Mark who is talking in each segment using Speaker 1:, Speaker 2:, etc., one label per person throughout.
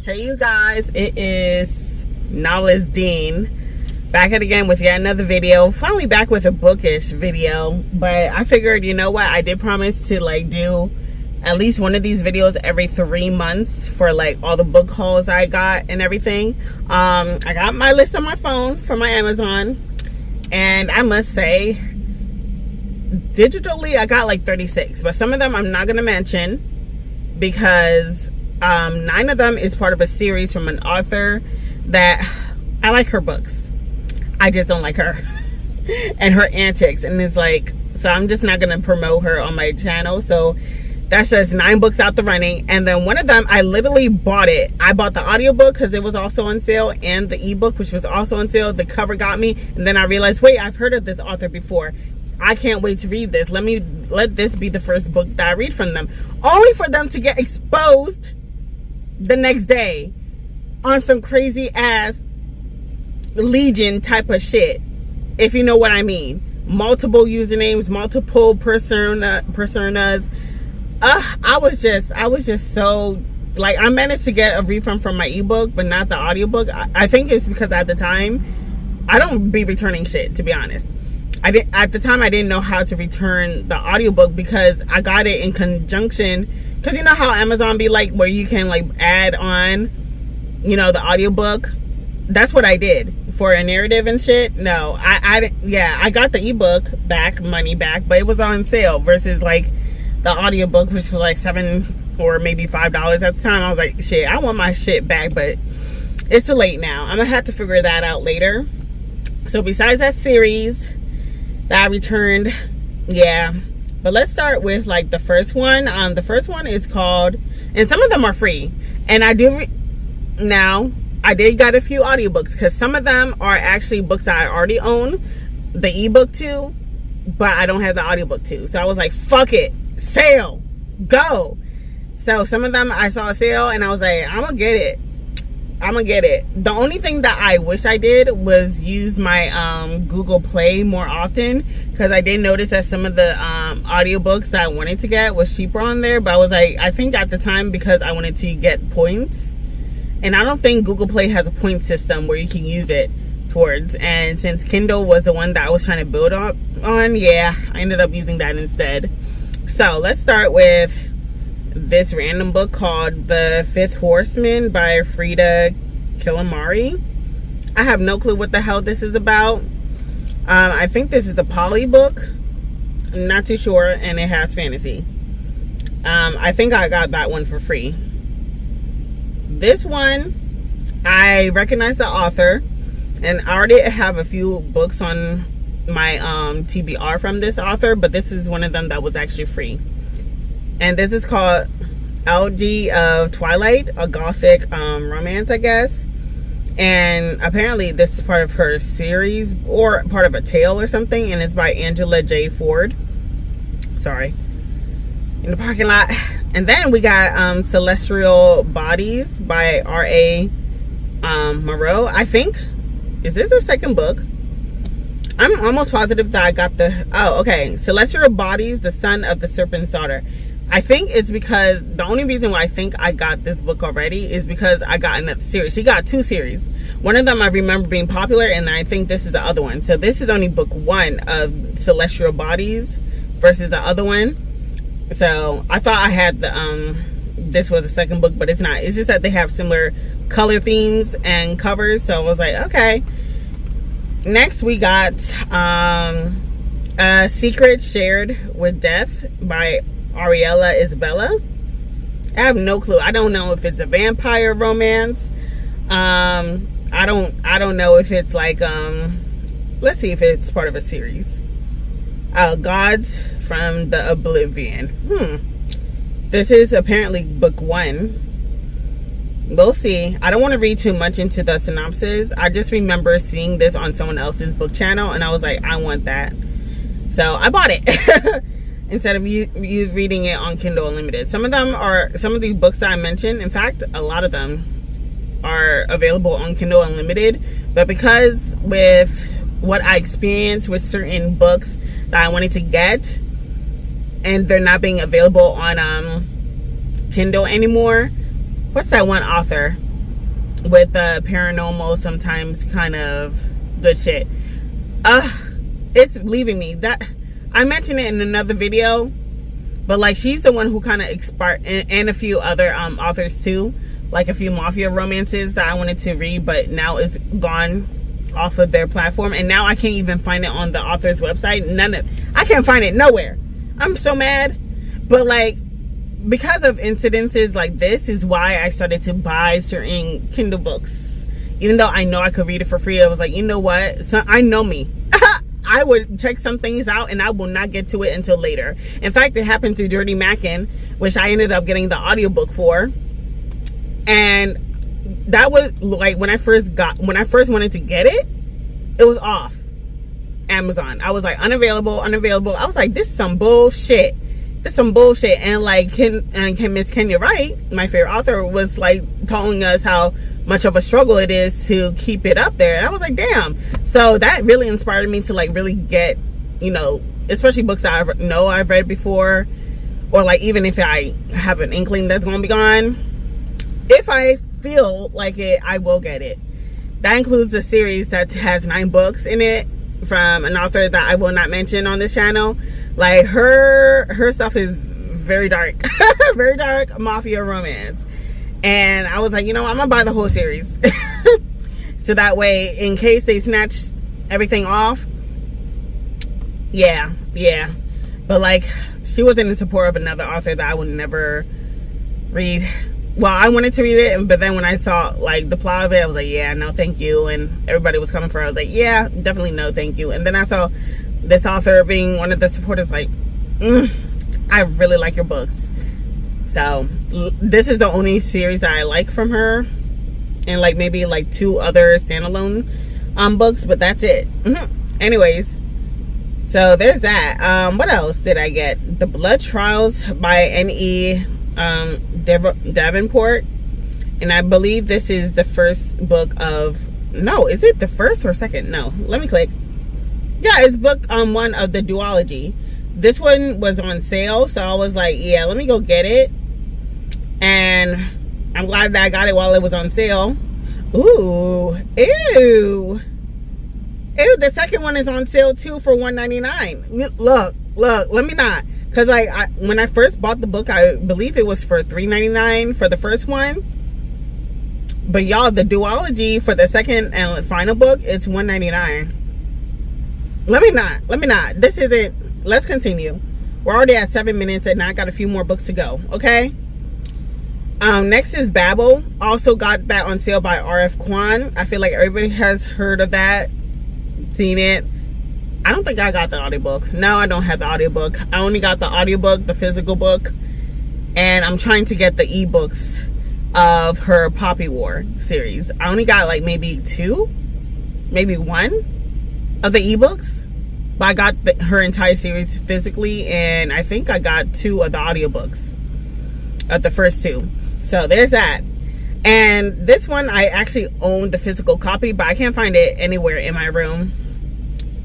Speaker 1: Hey you guys, it is Novelist Dean back at again with yet another video. Finally back with a bookish video, but I figured, you know what, I did promise to like do at least one of these videos every 3 months for like all the book hauls I got and everything. I got my list on my phone from my Amazon, and I must say digitally I got like 36, but some of them I'm not gonna mention because 9 of them is part of a series from an author that I like her books. I just don't like her and her antics, and it's like, so I'm just not gonna promote her on my channel. So that's just 9 books out the running. And then one of them, I literally bought it. I bought the audiobook because it was also on sale, and the ebook, which was also on sale. The cover got me, and then I realized, wait, I've heard of this author before. I can't wait to read this. Let this be the first book that I read from them, only for them to get exposed the next day on some crazy ass Legion type of shit, if you know what I mean. Multiple usernames, multiple personas. I was just so like, I managed to get a refund from my ebook but not the audiobook. I think it's because at the time I don't be returning shit, to be honest. At the time I didn't know how to return the audiobook because I got it in conjunction, because you know how Amazon be like, where you can like add on, you know, the audiobook. That's what I did for a narrative and shit. No, I got the ebook money back, but it was on sale versus like the audiobook, which was like $7 or maybe $5 at the time. I was like, shit, I want my shit back, but it's too late now. I'm gonna have to figure that out later. So besides that series that I returned, yeah. But let's start with like the first one. The first one is called, and some of them are free, and I did got a few audiobooks because some of them are actually books that I already own the ebook to, but I don't have the audiobook to. So I was like, fuck it, sale, go. So some of them I saw a sale and I was like, I'm gonna get it. The only thing that I wish I did was use my Google Play more often, because I did notice that some of the audiobooks that I wanted to get was cheaper on there. But I was like, I think at the time, because I wanted to get points, and I don't think Google Play has a point system where you can use it towards, and since Kindle was the one that I was trying to build up on, yeah, I ended up using that instead. So let's start with this random book called The Fifth Horseman by Frida Kilimari. I have no clue what the hell this is about. I think this is a poly book. I'm not too sure, and it has fantasy. I think I got that one for free. This one, I recognize the author, and I already have a few books on my TBR from this author, but this is one of them that was actually free. And this is called Elegy of Twilight, a gothic romance, I guess. And apparently this is part of her series or part of a tale or something, and it's by Angela J. Ford. Sorry. In the parking lot. And then we got Celestial Bodies by R.A. Moreau. I think, is this the second book? I'm almost positive that I got okay. Celestial Bodies, the Son of the Serpent's Daughter. I think it's because the only reason why I think I got this book already is because I got another series. She got 2 series. One of them I remember being popular, and I think this is the other one. So this is only book 1 of Celestial Bodies versus the other one. So I thought I had the this was the second book, but it's not. It's just that they have similar color themes and covers. So I was like, okay. Next we got A Secret Shared with Death by Ariella Isabella. I have no clue. I don't know if it's a vampire romance. I don't know if it's like let's see if it's part of a series. Gods from the Oblivion. This is apparently book 1. We'll see. I don't want to read too much into the synopsis. I just remember seeing this on someone else's book channel, and I was like, I want that. So I bought it. Instead of you reading it on Kindle Unlimited. Some of these books that I mentioned, in fact, a lot of them are available on Kindle Unlimited. But because with what I experienced with certain books that I wanted to get, and they're not being available on Kindle anymore. What's that one author? with paranormal, sometimes kind of good shit. It's leaving me. That I mentioned it in another video, but like she's the one who kind of expired, and a few other authors too, like a few mafia romances that I wanted to read, but now it's gone off of their platform, and now I can't even find it on the author's website. I can't find it nowhere. I'm so mad. But like, because of incidences like this is why I started to buy certain Kindle books, even though I know I could read it for free. I was like, you know what, so I know me. I would check some things out and I will not get to it until later. In fact, it happened to Dirty Mackin, which I ended up getting the audiobook for. And that was like when I first wanted to get it, it was off Amazon. I was like, unavailable. I was like, this is some bullshit. And like Miss Kenya Wright, my favorite author, was like telling us how much of a struggle it is to keep it up there. And I was like, damn. So that really inspired me to like really get, you know, especially books that I know I've read before, or like even if I have an inkling that's going to be gone, if I feel like it, I will get it. That includes the series that has 9 books in it from an author that I will not mention on this channel. Like her stuff is very dark. Very dark mafia romance. And I was like, you know, I'm gonna buy the whole series. So that way, in case they snatch everything off, yeah. But like, she wasn't in support of another author that I would never read. Well, I wanted to read it, but then when I saw like the plot of it, I was like, yeah, no thank you. And everybody was coming for it. I was like, yeah, definitely no thank you. And then I saw this author being one of the supporters, like, I really like your books. So this is the only series that I like from her, and like maybe like 2 other standalone books, but that's it. Anyways, so there's that. What else did I get? The Blood Trials by N.E. Davenport, and I believe this is the first book of, no, is it the first or second? No, let me click. Yeah, it's book 1 of the duology. This one was on sale, so I was like, yeah, let me go get it. And I'm glad that I got it while it was on sale. Ooh, ew, the second one is on sale too for $1.99. Look, let me not, because like when I first bought the book, I believe it was for $3.99 for the first one, but y'all, the duology for the second and final book, it's $1.99. Let me not, this isn't, let's continue. We're already at 7 minutes and I got a few more books to go. Okay. Next is Babel. Also got that on sale by R.F. Kuang. I feel like everybody has heard of that, seen it. I don't think I got the audiobook. No, I don't have the audiobook. I only got the audiobook, the physical book, and I'm trying to get the ebooks of her Poppy War series. I only got like maybe 2, maybe 1 of the ebooks, but I got her entire series physically, and I think I got 2 of the audiobooks of the first 2. So there's that. And this one I actually own the physical copy, but I can't find it anywhere in my room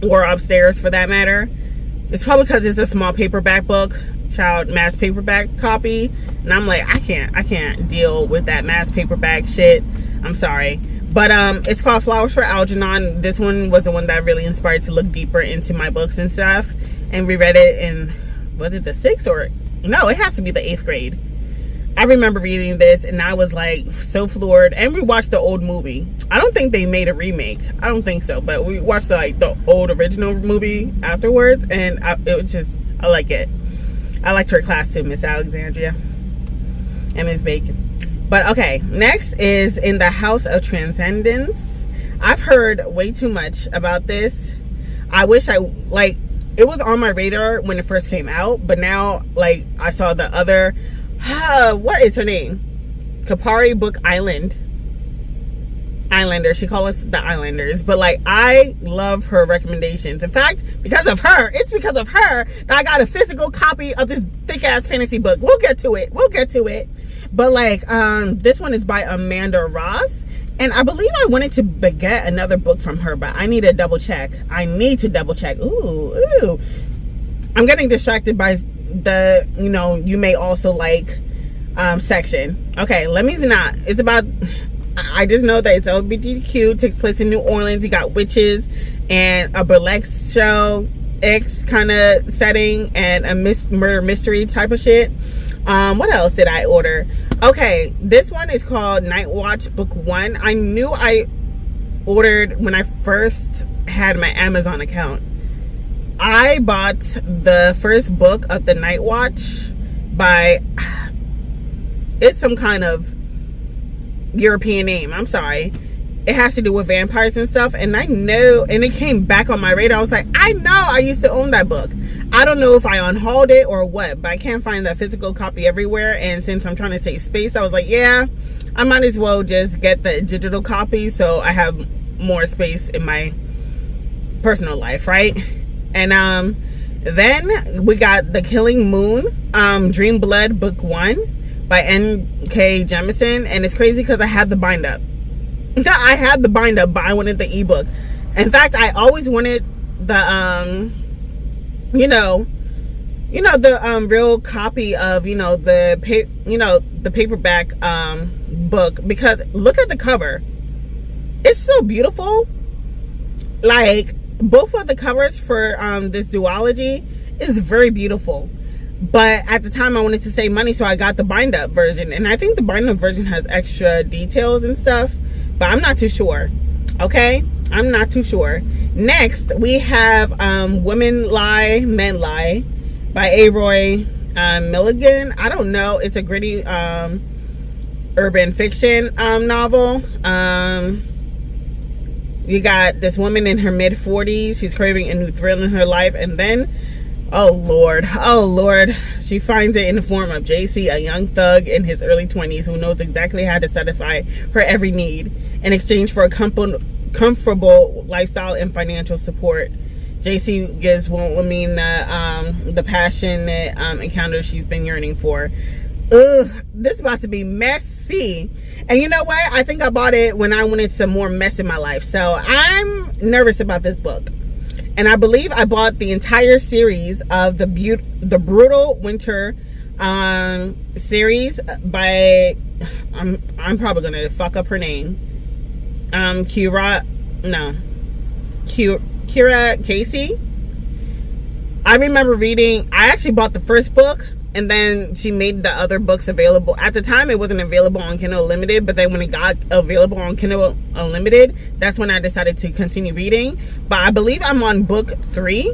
Speaker 1: or upstairs for that matter. It's probably because it's a small paperback book, child mass paperback copy, and I'm like, I can't deal with that mass paperback shit. I'm sorry. But it's called Flowers for Algernon. This one was the one that really inspired to look deeper into my books and stuff, and we read it in, was it the 6th or no, it has to be the 8th grade. I remember reading this and I was like so floored. And we watched the old movie. I don't think they made a remake. I don't think so. But we watched the old original movie afterwards, and it was just, I like it. I liked her class too, Miss Alexandria and Miss Bacon. But okay, next is In the House of Transcendence. I've heard way too much about this. I wish it was on my radar when it first came out, but now like I saw the other, what is her name? Kapari Book Island. Islander, she calls us the Islanders, but like I love her recommendations. In fact, because of her that I got a physical copy of this thick ass fantasy book. We'll get to it. But like this one is by Amanda Ross, and I believe I wanted to get another book from her, but I need to double check. Ooh, I'm getting distracted by the you may also like section. Okay, let me not. It's about I just know that it's LGBTQ, takes place in New Orleans. You got witches and a burlesque show, X kind of setting, and a murder mystery type of shit. What else did I order? Okay, this one is called Night Watch Book 1. I knew I ordered when I first had my Amazon account. I bought the first book of the Night Watch by, it's some kind of European name, I'm sorry. It has to do with vampires and stuff, and I know, and it came back on my radar. I was like, I know I used to own that book. I don't know if I unhauled it or what, but I can't find that physical copy everywhere. And since I'm trying to save space, I was like, yeah, I might as well just get the digital copy so I have more space in my personal life, right? And then we got The Killing Moon, Dream Blood Book 1 by N.K. Jemisin, and it's crazy because I have the bind up. I had the bind up, but I wanted the ebook. In fact, I always wanted the the real copy of the paperback book, because look at the cover. It's so beautiful. Like, both of the covers for this duology is very beautiful. But at the time I wanted to save money, so I got the bind up version, and I think the bind up version has extra details and stuff, but I'm not too sure. Okay, I'm not too sure. Next we have Women Lie, Men Lie by A. Milligan. I don't know, it's a gritty urban fiction novel. You got this woman in her mid 40s. She's craving a new thrill in her life, and then oh lord, she finds it in the form of JC, a young thug in his early 20s who knows exactly how to satisfy her every need in exchange for a comfortable lifestyle and financial support. JC gives woman the passionate encounter she's been yearning for. Ugh, this is about to be messy. And you know what? I think I bought it when I wanted some more mess in my life. So I'm nervous about this book. And I believe I bought the entire series of the Brutal Winter series by, I'm probably gonna fuck up her name, Kira Casey. I remember reading, I actually bought the first book, and then she made the other books available. At the time, it wasn't available on Kindle Unlimited, but then when it got available on Kindle Unlimited, that's when I decided to continue reading. But I believe I'm on book 3,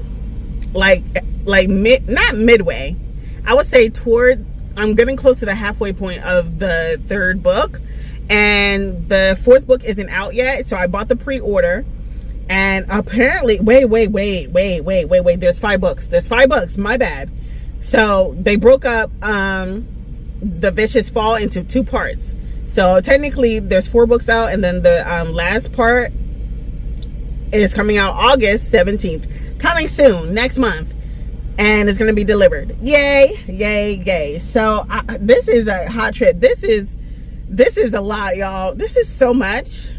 Speaker 1: not midway. I would say I'm getting close to the halfway point of the third book, and the fourth book isn't out yet, so I bought the pre-order. And apparently, wait, there's 5 books. There's 5 books, my bad. So they broke up The Vicious Fall into 2 parts. So technically there's 4 books out, and then the last part is coming out August 17th. Coming soon, next month. And it's going to be delivered. Yay, yay, yay. So this is a hot trip. This is a lot, y'all. This is so much.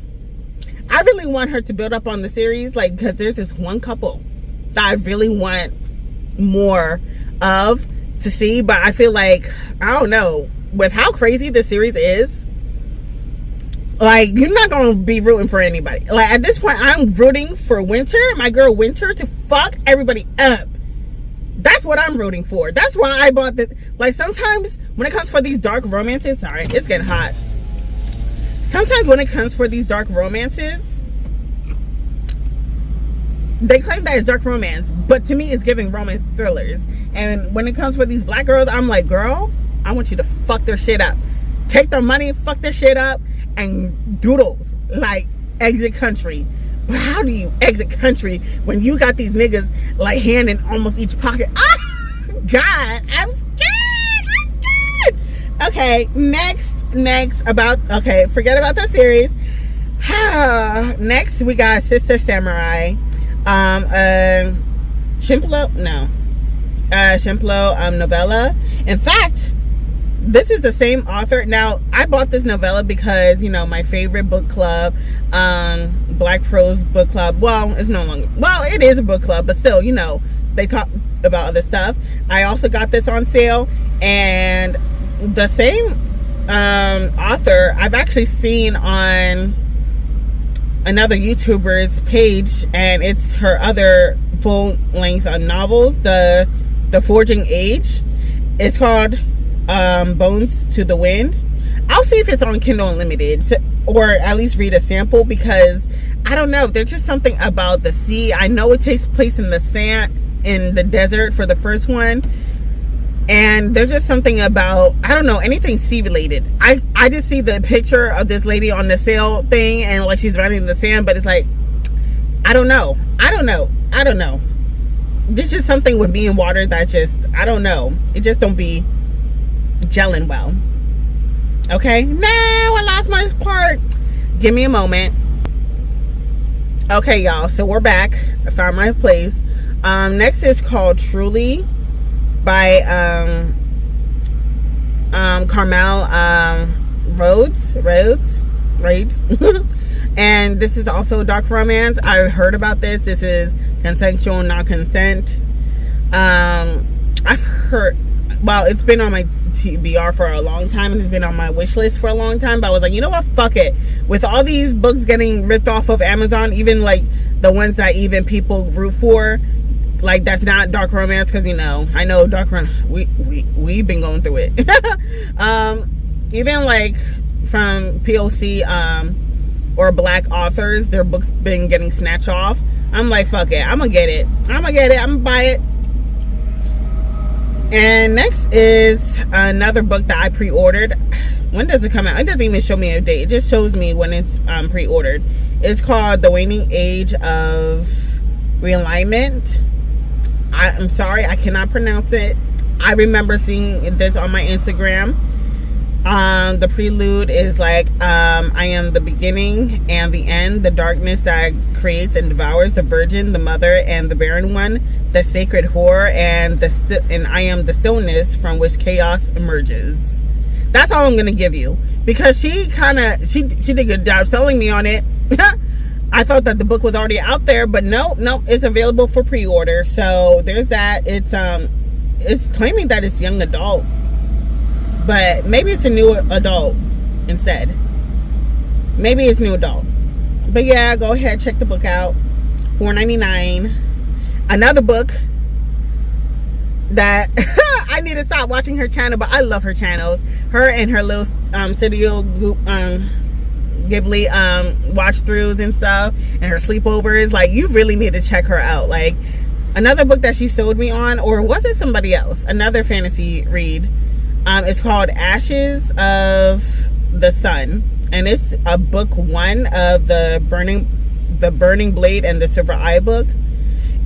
Speaker 1: I really want her to build up on the series, like, because there's this one couple that I really want more of to see, but I feel like, I don't know, with how crazy the series is, like, you're not gonna be rooting for anybody. Like, at this point, I'm rooting for Winter, my girl Winter, to fuck everybody up. That's what I'm rooting for. That's why I bought this. Like, sometimes when it comes for these dark romances, sorry, it's getting hot. Sometimes when it comes for these dark romances, they claim that it's dark romance, but to me it's giving romance thrillers. And when it comes for these black girls, I'm like, girl, I want you to fuck their shit up. Take their money, fuck their shit up, and doodles. Like, exit country. But how do you exit country when you got these niggas like hand in almost each pocket? Ah, God, I'm scared. Okay, next, okay, forget about that series. Next, we got Sister Samurai. Shimplo novella. In fact, this is the same author. Now, I bought this novella because, you know, my favorite book club, Black Prose Book Club, well, it's no longer, well, it is a book club, but still, you know, they talk about other stuff. I also got this on sale, and the same author I've actually seen on another YouTuber's page, and it's her other full-length novels, the Forging Age. It's called Bones to the Wind. I'll see if it's on Kindle Unlimited, or at least read a sample, because I don't know, there's just something about the sea. I know it takes place in the sand, in the desert for the first one, and there's just something about, I don't know, anything sea related. I just see the picture of this lady on the sail thing, and like she's running in the sand, but it's like, I don't know. There's just something with me in water that just, I don't know, it just don't be gelling well. Okay, now I lost my part. Give me a moment. Okay, y'all, so we're back. I found my place. Next is called Truly by Carmel Rhodes. And this is also a dark romance. I heard about this. This is consensual non-consent. I've heard, well, it's been on my TBR for a long time, and it's been on my wish list for a long time, but I was like, you know what, fuck it. With all these books getting ripped off of Amazon, even like the ones that even people root for, like, that's not dark romance, because, you know, I know dark romance, we've been going through it. Even like from POC or black authors, their books been getting snatched off. I'm like, fuck it, I'm gonna get it, I'm gonna buy it. And next is another book that I pre-ordered. When does it come out? It doesn't even show me a date. It just shows me when it's pre-ordered. It's called The Waning Age of Realignment. I'm sorry, I cannot pronounce it. I remember seeing this on my Instagram. The prelude is like, I am the beginning and the end, the darkness that creates and devours, the virgin, the mother, and the barren one, the sacred whore, and I am the stillness from which chaos emerges. That's all I'm gonna give you, because she did a good job selling me on it. I thought that the book was already out there, but no, it's available for pre-order. So there's that. It's claiming that it's young adult, but maybe it's a new adult instead. Maybe it's new adult. But yeah, go ahead, check the book out. $4.99. Another book that I need to stop watching her channel, but I love her channels. Her and her little Studio Ghibli watch throughs and stuff, and her sleepovers. Like, you really need to check her out. Like, another book that she sold me on, or was it somebody else? Another fantasy read. It's called Ashes of the Sun, and it's a book one of the Burning Blade and the Silver Eye book.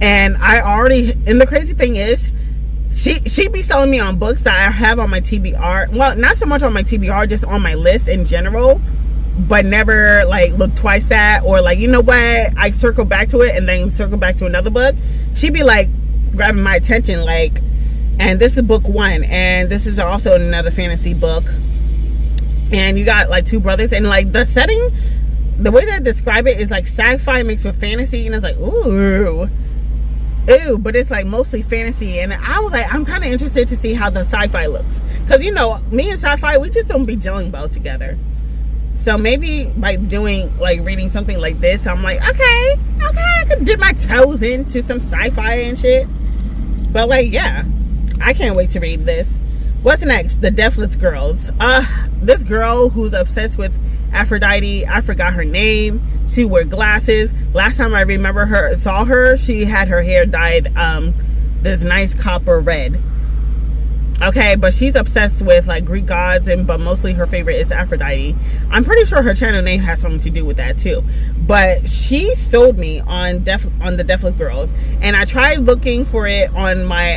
Speaker 1: And and the crazy thing is, she be selling me on books that I have on my TBR. Well, not so much on my TBR, just on my list in general, but never like look twice at, or like, you know what, I circle back to it and then circle back to another book. She be like grabbing my attention, like, and this is book one, and this is also another fantasy book, and you got like two brothers, and like the setting, the way that I describe it is like sci-fi mixed with fantasy, and it's like, ooh, but it's like mostly fantasy. And I was like, I'm kind of interested to see how the sci-fi looks, because, you know, me and sci-fi, we just don't be gelling well together. So maybe by reading something like this, I'm like, okay, I could dip my toes into some sci-fi and shit. But like, yeah, I can't wait to read this. What's next? The Deathless Girls. This girl who's obsessed with Aphrodite, I forgot her name. She wore glasses. Last time I saw her, she had her hair dyed this nice copper red. Okay, but she's obsessed with like Greek gods, but mostly her favorite is Aphrodite. I'm pretty sure her channel name has something to do with that too. But she sold me on the Deathless Girls, and I tried looking for it on my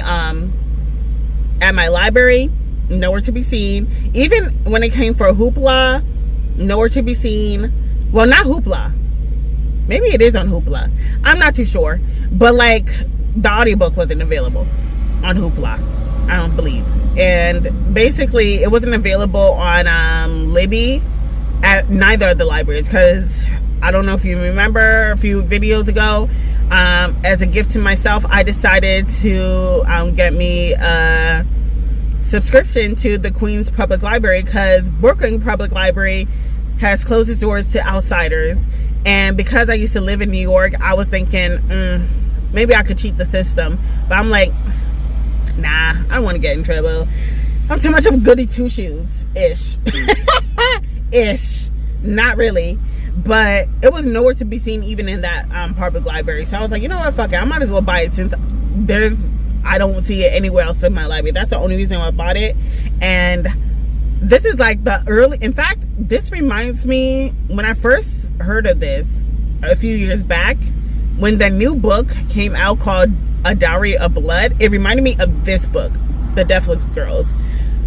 Speaker 1: at my library, nowhere to be seen. Even when it came for Hoopla, nowhere to be seen. Well, not Hoopla. Maybe it is on Hoopla. I'm not too sure. But like, the audiobook wasn't available on Hoopla, I don't believe. And basically, it wasn't available on Libby at neither of the libraries, because I don't know if you remember a few videos ago, as a gift to myself, I decided to get me a subscription to the Queens Public Library, because Brooklyn Public Library has closed its doors to outsiders. And because I used to live in New York, I was thinking, maybe I could cheat the system. But I'm like, nah, I don't want to get in trouble. I'm too much of a goody two shoes ish. Ish. Not really. But it was nowhere to be seen even in that public library. So I was like, you know what, fuck it, I might as well buy it, since I don't see it anywhere else in my library. That's the only reason why I bought it. And this is like the early, in fact, this reminds me, when I first heard of this a few years back, when the new book came out called A Diary of Blood, it reminded me of this book, The Deathless Girls.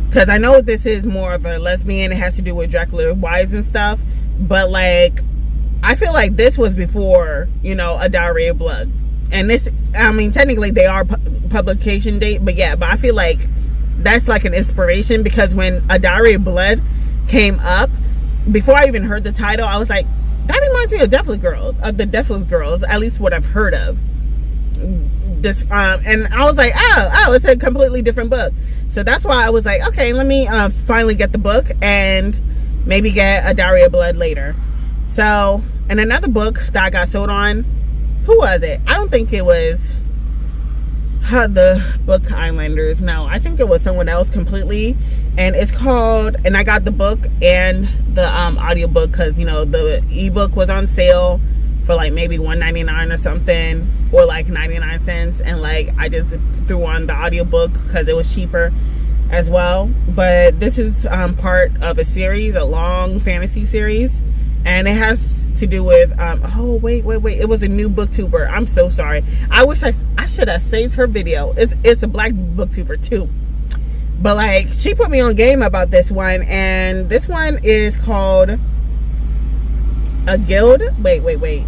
Speaker 1: Because I know this is more of a lesbian, it has to do with Dracula wives and stuff, but like, I feel like this was before, you know, A Diary of Blood. And this, I mean, technically they are publication date, but yeah, but I feel like that's like an inspiration, because when A Diary of Blood came up, before I even heard the title, I was like, that reminds me of the Deathless Girls, at least what I've heard of. This, and I was like, oh, it's a completely different book. So that's why I was like, okay, let me finally get the book and maybe get A Diary of Blood later. So, and another book that I got sold on, who was it? I don't think it was the Book Islanders. No, I think it was someone else completely. And it's called, and I got the book and the audiobook, because, you know, the ebook was on sale for like maybe $1.99 or something, or like 99 cents, and like I just threw on the audiobook because it was cheaper as well. But this is part of a series, a long fantasy series, and it has to do with oh wait, it was a new booktuber. I'm so sorry, I wish I should have saved her video. It's a black booktuber too, but like, she put me on game about this one, and this one is called A Guild. Wait,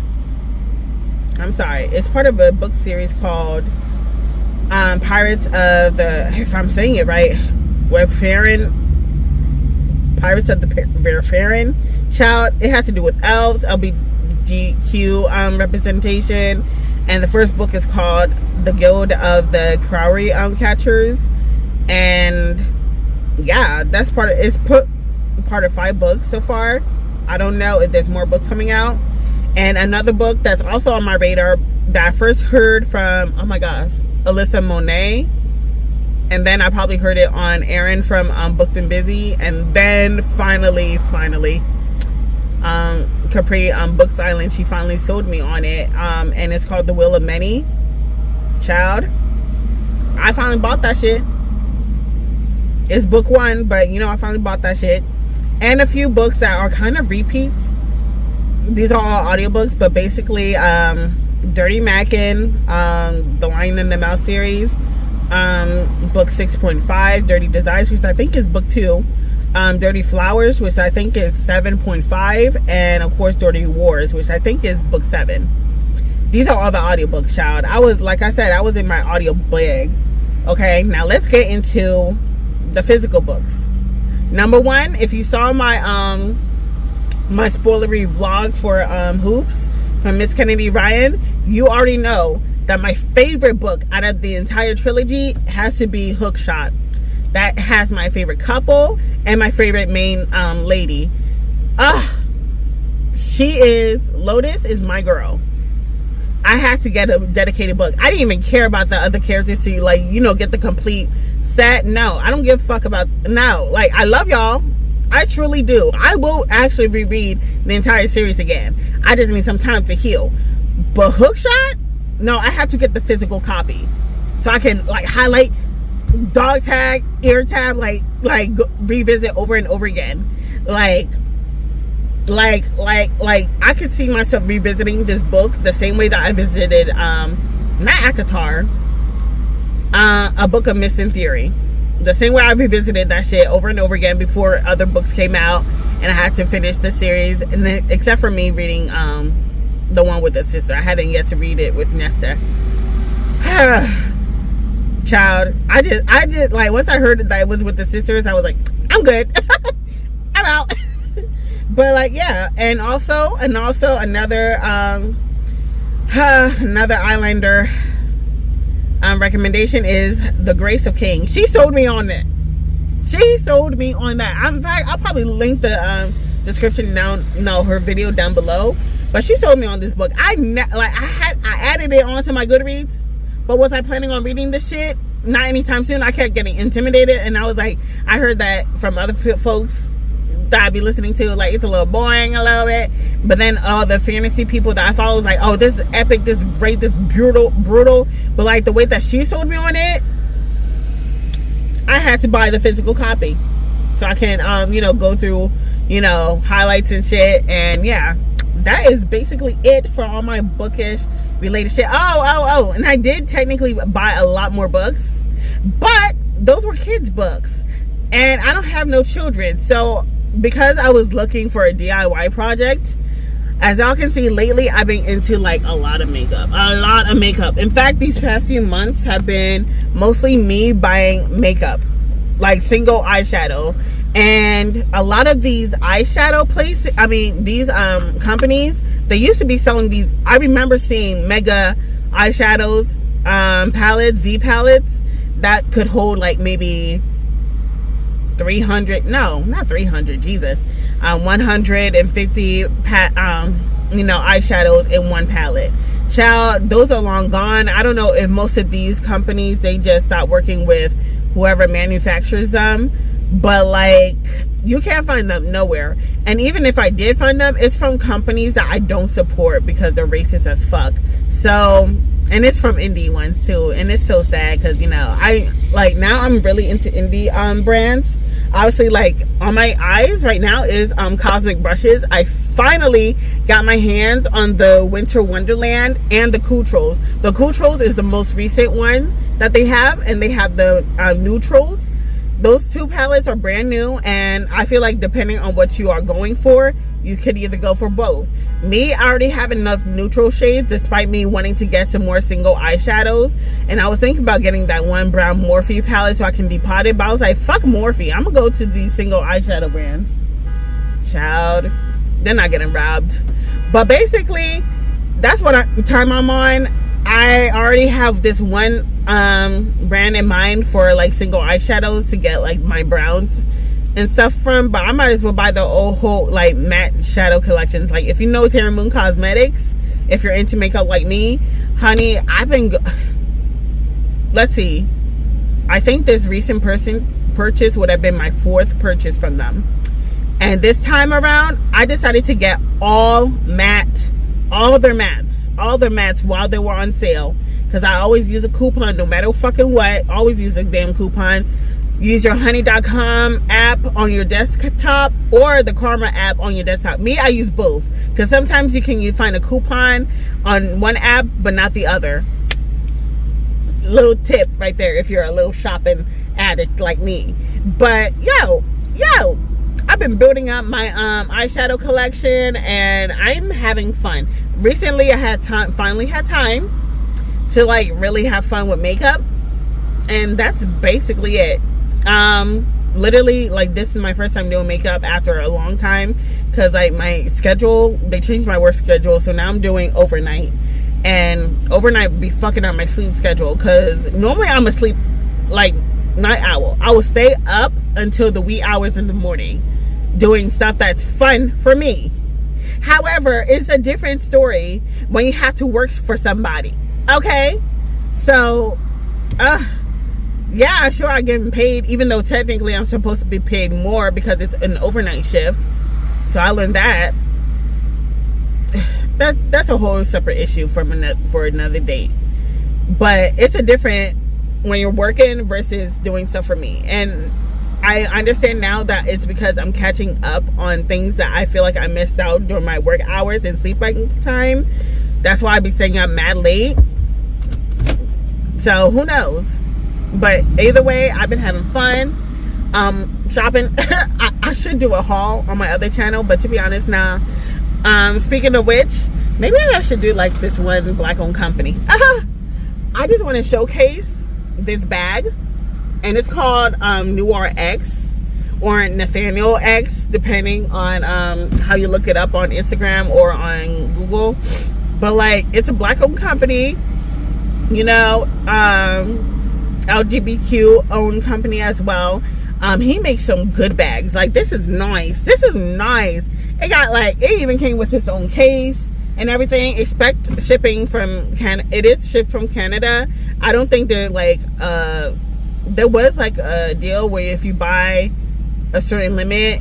Speaker 1: I'm sorry, it's part of a book series called Pirates of the, if I'm saying it right, Pirates of the Verfarin. Child, it has to do with elves, LGBTQ representation, and the first book is called The Guild of the Crowry Catchers. And yeah, that's part of 5 books so far. I don't know if there's more books coming out. And another book that's also on my radar that I first heard from, oh my gosh, Alyssa Monet, and then I probably heard it on Erin from Booked and Busy, and then finally Capri Books Island, she finally sold me on it, and it's called The Will of Many. Child, I finally bought that shit. It's book 1, but you know, I finally bought that shit. And a few books that are kind of repeats. These are all audiobooks, but basically Dirty Mackin, the Lion and the Mouse series, book 6.5, Dirty Desires, which I think is book 2, Dirty Flowers, which I think is 7.5, and of course Dirty Wars, which I think is book 7. These are all the audiobooks, child. I was, like I said, I was in my audio bag. Okay, now let's get into the physical books. Number 1, if you saw my my spoilery vlog for Hoops from Miss Kennedy Ryan, you already know that my favorite book out of the entire trilogy has to be Hookshot. That has my favorite couple and my favorite main lady. Lotus is my girl. I had to get a dedicated book. I didn't even care about the other characters to, like, you know, get the complete set. No, I don't give a fuck about, no. Like, I love y'all. I truly do. I will actually reread the entire series again. I just need some time to heal. But Hookshot? No, I have to get the physical copy. So I can, like, highlight, dog tag, ear tab, like revisit over and over again. Like I could see myself revisiting this book the same way that I visited not ACOTAR, A Book of Myths and Theory. The same way I revisited that shit over and over again before other books came out and I had to finish the series, and then, except for me reading the one with the sister. I hadn't yet to read it with Nesta. Child, I just like, once I heard that it was with the sisters, I was like, I'm good. I'm out. But like, yeah, and also another Islander recommendation is The Grace of King. She sold me on it. She sold me on that. In fact, I'll probably link the description down, her video down below. But she sold me on this book. I added it onto my Goodreads, but was I planning on reading this shit? Not anytime soon. I kept getting intimidated, and I was like, I heard that from other folks that I'd be listening to, like, it's a little boring a little bit. But then all the fantasy people that I follow was like, oh, this is epic, this is great, this is brutal. But like the way that she sold me on it, I had to buy the physical copy so I can go through, highlights and shit. And yeah, that is basically it for all my bookish related shit. Oh, and I did technically buy a lot more books, but those were kids books, and I don't have no children. So because I was looking for a DIY project, as y'all can see, lately I've been into like a lot of makeup. In fact, these past few months have been mostly me buying makeup, like single eyeshadow. And a lot of these eyeshadow these companies, they used to be selling these. I remember seeing mega eyeshadows palettes, Z palettes, that could hold like maybe 300, no, not 300, Jesus, 150 eyeshadows in one palette. Child, those are long gone. I don't know if most of these companies, they just stopped working with whoever manufactures them, but like, you can't find them nowhere. And even if I did find them, it's from companies that I don't support because they're racist as fuck. So, and it's from indie ones too, and it's so sad because I like, now I'm really into indie brands. Obviously, like, on my eyes right now is Cosmic brushes. I finally got my hands on the Winter Wonderland and the Cool Trolls. The Cool Trolls is the most recent one that they have, and they have the Neutrals. Those two palettes are brand new, and I feel like depending on what you are going for, you could either go for both. Me, I already have enough neutral shades despite me wanting to get some more single eyeshadows, and I was thinking about getting that one brown Morphe palette so I can depot it, but I was like, fuck Morphe, I'm gonna go to these single eyeshadow brands. Child, they're not getting robbed. But basically, that's what time I'm on. I already have this one brand in mind for like single eyeshadows to get like my browns and stuff from, but I might as well buy the whole like matte shadow collections. Like, if you know Terra Moon Cosmetics, if you're into makeup like me, honey, I've been let's see, I think this recent purchase would have been my 4th purchase from them. And this time around, I decided to get all their mattes while they were on sale, because I always use a coupon no matter fucking what. Always use a damn coupon. Use your honey.com app on your desktop or the Karma app on your desktop. Me, I use both, because sometimes you find a coupon on one app but not the other. Little tip right there if you're a little shopping addict like me. But yo, I've been building up my eyeshadow collection, and I'm having fun. Recently, I finally had time to like really have fun with makeup, and that's basically it. Literally, like, this is my first time doing makeup after a long time, because like my schedule, they changed my work schedule, so now I'm doing overnight, and overnight be fucking up my sleep schedule, because normally I'm asleep like night owl. I will stay up until the wee hours in the morning doing stuff that's fun for me. However, it's a different story when you have to work for somebody. Okay, so yeah, sure, I'm getting paid, even though technically I'm supposed to be paid more because it's an overnight shift. So I learned that. That's a whole separate issue for another date. But it's a different when you're working versus doing stuff for me. And I understand now that it's because I'm catching up on things that I feel like I missed out during my work hours and sleep time. That's why I be staying up mad late. So who knows? But either way, I've been having fun shopping. I should do a haul on my other channel, but to be honest, nah. Speaking of which, maybe I should do like this one black-owned company. I just want to showcase this bag, and it's called Noir X or Nathaniel X, depending on how you look it up on Instagram or on Google. But like, it's a black-owned company, you know, LGBTQ owned company as well. He makes some good bags. Like, this is nice. This is nice. It got like, it even came with its own case and everything. Expect shipping from Canada. It is shipped from Canada. I don't think they're like, there was like a deal where if you buy a certain limit,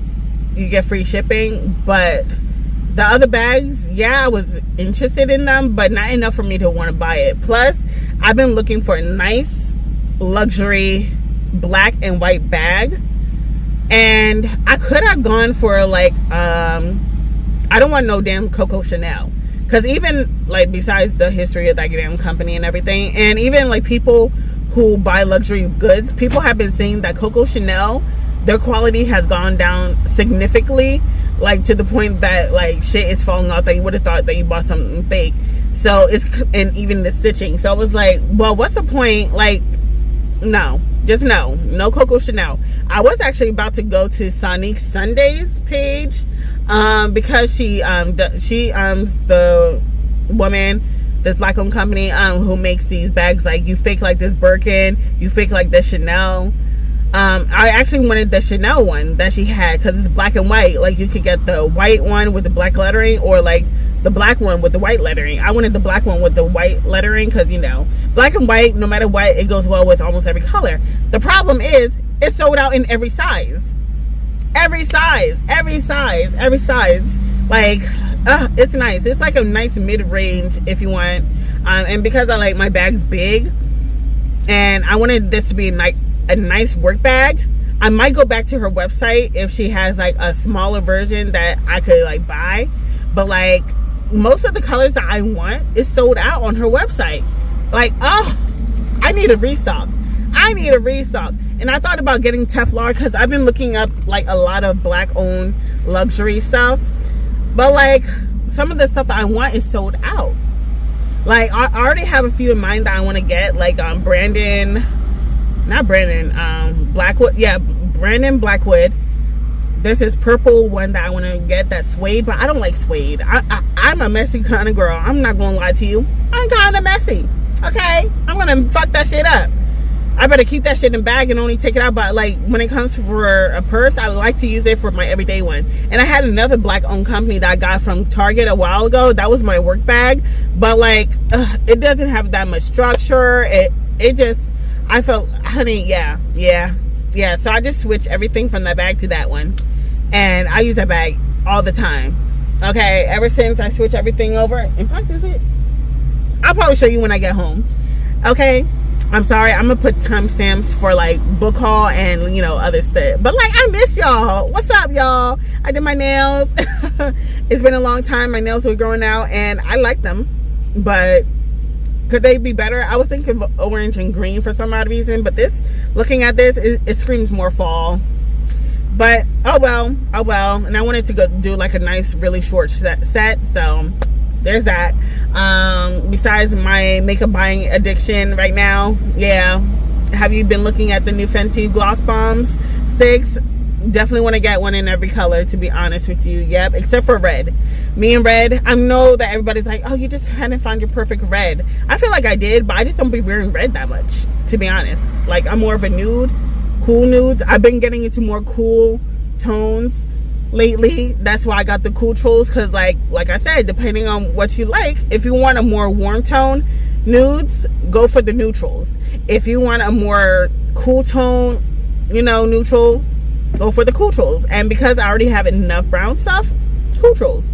Speaker 1: you get free shipping. But the other bags, yeah, I was interested in them, but not enough for me to want to buy it. Plus, I've been looking for a nice luxury black and white bag, and I could have gone for like I don't want no damn Coco Chanel, because even like besides the history of that damn company and everything, and even like people who buy luxury goods, people have been saying that Coco Chanel, their quality has gone down significantly, like to the point that like shit is falling off that you would have thought that you bought something fake. So it's, and even the stitching. So I was like, well, what's the point? Like, no, just no Coco Chanel. I was actually about to go to Sonique Sunday's page, because she's the woman, this black owned company, who makes these bags. Like, you fake like this Birkin, you fake like this Chanel. I actually wanted the Chanel one that she had, because it's black and white. Like, you could get the white one with the black lettering, or like the black one with the white lettering. I wanted the black one with the white lettering, because, you know, black and white, no matter what, it goes well with almost every color. The problem is, it's sold out in every size. Every size. Like, it's nice. It's like a nice mid-range if you want. And because I like my bags big, and I wanted this to be like a nice work bag, I might go back to her website if she has like a smaller version that I could like buy. But like, most of the colors that I want is sold out on her website. Like, oh, I need a restock. And I thought about getting Teflon, because I've been looking up like a lot of black owned luxury stuff, but like some of the stuff that I want is sold out. Like, I already have a few in mind that I want to get, like Brandon Blackwood. Yeah, Brandon Blackwood. There's this purple one that I want to get, that's suede, but I don't like suede. I'm a messy kind of girl. I'm not going to lie to you. I'm kind of messy. Okay? I'm going to fuck that shit up. I better keep that shit in bag and only take it out. But like, when it comes for a purse, I like to use it for my everyday one. And I had another black owned company that I got from Target a while ago. That was my work bag. But like, it doesn't have that much structure. It just, I felt, honey, yeah. So I just switched everything from that bag to that one. And I use that bag all the time. Okay, ever since I switched everything over. In fact, is it? I'll probably show you when I get home. Okay, I'm sorry. I'm gonna put timestamps for like book haul and, you know, other stuff. But like, I miss y'all. What's up, y'all? I did my nails. It's been a long time. My nails were growing out, and I like them. But could they be better? I was thinking of orange and green for some odd reason. But this, looking at this, it screams more fall. But oh well. And I wanted to go do like a nice really short set, so there's that. Besides my makeup buying addiction right now, yeah, have you been looking at the new Fenty gloss bombs 6? Definitely want to get one in every color, to be honest with you. Yep, except for red. Me and red, I know that everybody's like, oh, you just hadn't found your perfect red. I feel like I did, but I just don't be wearing red that much, to be honest. Like, I'm more of a nude, cool nudes. I've been getting into more cool tones lately. That's why I got the cool trolls, because like I said, depending on what you like, if you want a more warm tone nudes, go for the neutrals. If you want a more cool tone, you know, neutral, go for the cool trolls. And because I already have enough brown stuff, cool trolls,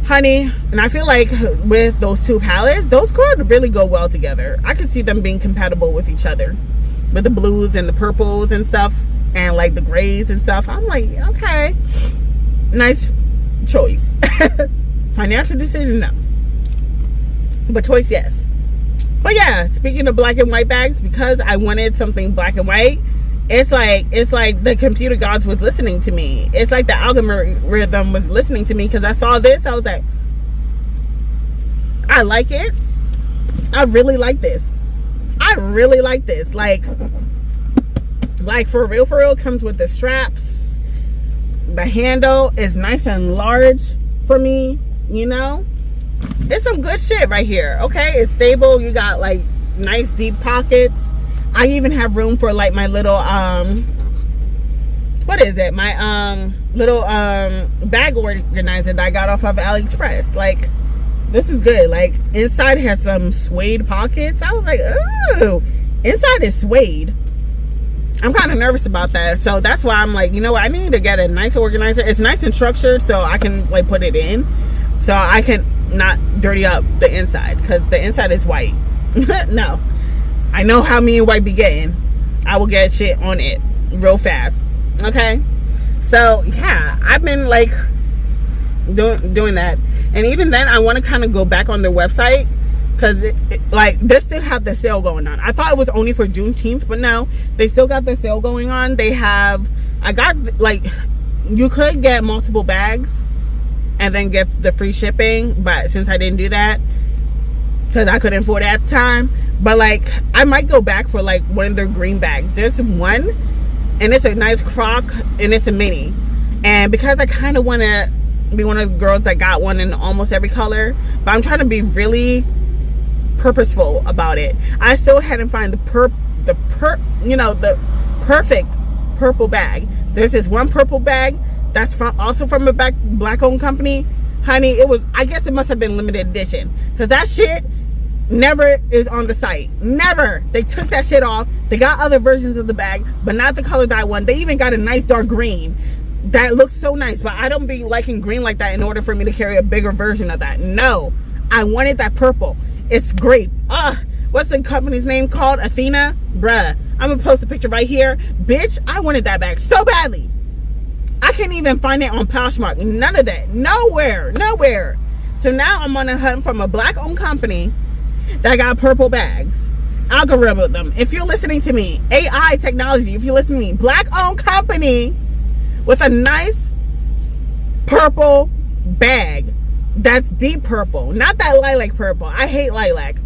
Speaker 1: honey. And I feel like with those two palettes, those could really go well together. I could see them being compatible with each other, with the blues and the purples and stuff, and like the grays and stuff. I'm like, okay, nice choice. Financial decision, no, but choice, yes. But yeah, speaking of black and white bags, because I wanted something black and white, it's like the computer gods was listening to me. It's like the algorithm was listening to me, because I saw this, I was like, I like it. I really like this. Like for real, comes with the straps. The handle is nice and large for me, you know. It's some good shit right here. Okay, it's stable. You got like nice deep pockets. I even have room for like my little what is it? My little bag organizer that I got off of AliExpress. Like, this is good. Like, inside has some suede pockets. I was like, ooh, inside is suede. I'm kind of nervous about that. So that's why I'm like, you know what? I need to get a nice organizer. It's nice and structured, so I can like put it in, so I can not dirty up the inside, because the inside is white. No, I know how me and white be getting. I will get shit on it real fast. Okay, so yeah, I've been like doing that, and even then I want to kind of go back on their website, because like they still have the sale going on. I thought it was only for Juneteenth, but no, they still got the sale going on. They have, I got like, you could get multiple bags and then get the free shipping, but since I didn't do that because I couldn't afford it at the time, but like I might go back for like one of their green bags. There's one, and it's a nice crock, and it's a mini, and because I kind of want to be one of the girls that got one in almost every color, but I'm trying to be really purposeful about it. I still hadn't found the perfect purple bag. There's this one purple bag that's also from a black owned company. Honey, it was, I guess it must have been limited edition, because that shit never is on the site. Never. They took that shit off. They got other versions of the bag, but not the color dye one. They even got a nice dark green that looks so nice, but I don't be liking green like that in order for me to carry a bigger version of that. No, I wanted that purple. It's great. What's the company's name called? Athena? Bruh, I'm gonna post a picture right here. Bitch, I wanted that bag so badly. I can't even find it on Poshmark. None of that. Nowhere. So now I'm on a hunt from a black owned company that got purple bags. Algorithm, if you're listening to me, AI technology, if you're listening to me, black owned company with a nice purple bag that's deep purple, not that lilac purple. I hate lilac.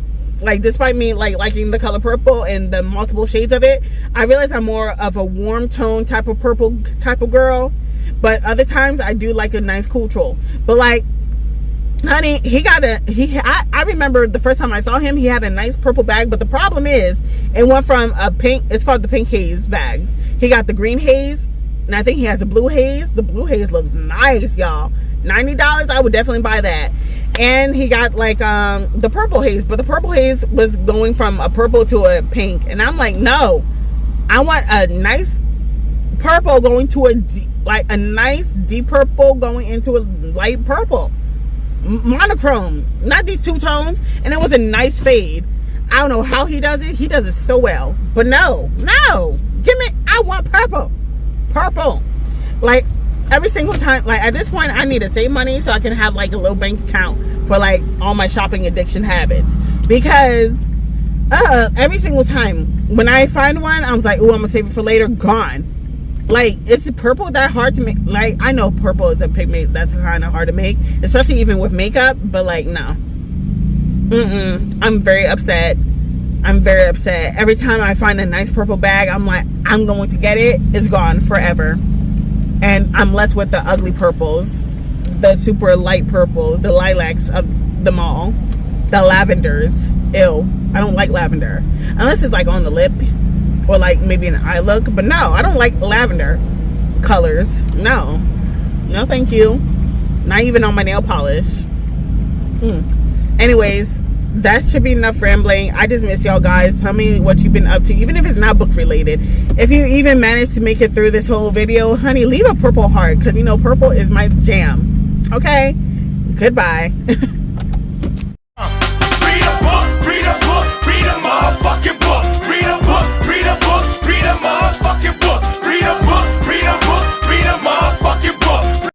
Speaker 1: Like, despite me like liking the color purple and the multiple shades of it, I realize I'm more of a warm tone type of purple type of girl, but other times I do like a nice cool troll. But like, honey, I remember the first time I saw him, he had a nice purple bag, but the problem is it went from a pink, it's called the pink haze bags. He got the green haze, and I think he has the blue haze. The blue haze looks nice, y'all. $90, I would definitely buy that. And he got like the purple haze, but the purple haze was going from a purple to a pink, and I'm like, no, I want a nice purple going to a nice deep purple going into a light purple, monochrome, not these two tones. And it was a nice fade. I don't know how he does it so well, but no, give me, I want purple. Like, every single time, like at this point I need to save money so I can have like a little bank account for like all my shopping addiction habits, because every single time when I find one, I was like, oh, I'm gonna save it for later. Gone. Like, is purple that hard to make? Like, I know purple is a pigment that's kind of hard to make, especially even with makeup, but like, no. I'm very upset. Every time I find a nice purple bag, I'm like, I'm going to get it. It's gone forever. And I'm left with the ugly purples, the super light purples, the lilacs of them all, the lavenders. Ew, I don't like lavender unless it's like on the lip or like maybe an eye look. But no, I don't like lavender colors. No, thank you. Not even on my nail polish. Anyways, that should be enough rambling. I just miss y'all guys. Tell me what you've been up to, even if it's not book related. If you even managed to make it through this whole video, honey, leave a purple heart, because you know purple is my jam. Okay, goodbye.